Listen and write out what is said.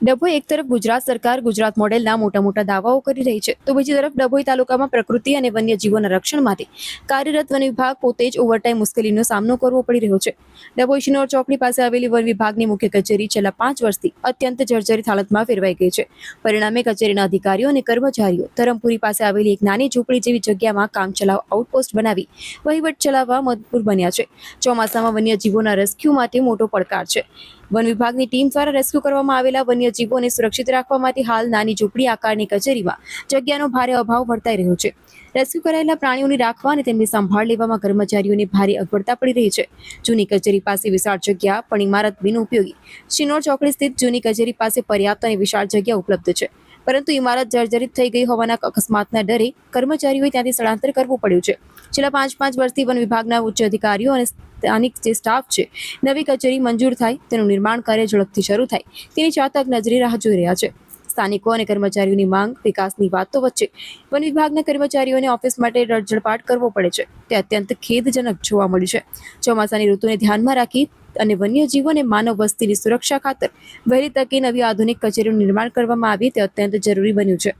ડભોઈ એક તરફ ગુજરાત સરકાર ગુજરાત મોડેલના મોટા દાવાઓ કરી રહી છે, તો બીજી તરફ ડભોઈ તાલુકામાં પ્રકૃતિ અને વન્યજીવોના રક્ષણ માટે કાર્યરત વન વિભાગ પોતે જ ઓવરટાઈમ મુશ્કેલીનો સામનો કરવો પડી રહ્યો છે. ડભોઈ શિનોર ચોકડી પાસે આવેલી વન વિભાગની મુખ્ય કચેરી છેલ્લા 5 વર્ષથી અત્યંત જર્જરિત હાલતમાં ફેરવાઈ ગઈ છે. પરિણામે કચેરીના અધિકારીઓ અને કર્મચારીઓ ધરમપુરી પાસે આવેલી એક નાની ઝૂંપડી જેવી જગ્યામાં કામચલાઉ આઉટપોસ્ટ બનાવી વહીવટ ચલાવવા મજબૂર બન્યા છે. ચોમાસામાં વન્યજીવોના રેસ્ક્યુ માટે મોટો પડકાર છે. વન વિભાગની ટીમ દ્વારા રેસ્ક્યુ કરવામાં આવેલા વન્યજીવોને સુરક્ષિત રાખવા માટે હાલ નાની ઝૂંપડી આકારની કચેરીમાં જગ્યાનો ભારે અભાવ વર્તાઈ રહ્યો છે. રેસ્ક્યુ કરાયેલા પ્રાણીઓને રાખવા અને તેમની સંભાળ લેવામાં કર્મચારીઓને ભારે અગવડતા પડી રહી છે. જૂની કચેરી પાસે વિશાળ જગ્યા પણ ઇમારત બિનઉપયોગી. શિનોર ચોકડી સ્થિત જૂની કચેરી પાસે પર્યાપ્ત અને વિશાળ જગ્યા ઉપલબ્ધ છે, પરંતુ ઇમારત જર્જરિત થઈ ગઈ હોવાના અકસ્માતના ડરે કર્મચારીઓએ ત્યાંથી સ્થળાંતર કરવું પડ્યું છે. છેલ્લા 5 વર્ષથી વન વિભાગના ઉચ્ચ અધિકારીઓ અને સ્થાનિક જે સ્ટાફ છે નવી કચેરી મંજૂર થાય, તેનું નિર્માણ કાર્ય ઝડપથી શરૂ થાય તેની ચાતક નજરે રાહ જોઈ રહ્યા છે. સ્થાનિકો અને કર્મચારીઓની માંગ, વિકાસની વાતો વચ્ચે વન વિભાગના કર્મચારીઓને ઓફિસ માટે રડજડપાટ કરવો પડે છે. તે અત્યંત ખેદજનક જોવા મળ્યું છે. ચોમાસાની ઋતુને ધ્યાનમાં રાખી અને વન્યજીવો અને માનવ વસ્તીની સુરક્ષા ખાતર વહેલી તકે નવી આધુનિક કચેરીનું નિર્માણ કરવામાં આવે તે અત્યંત જરૂરી બન્યું છે.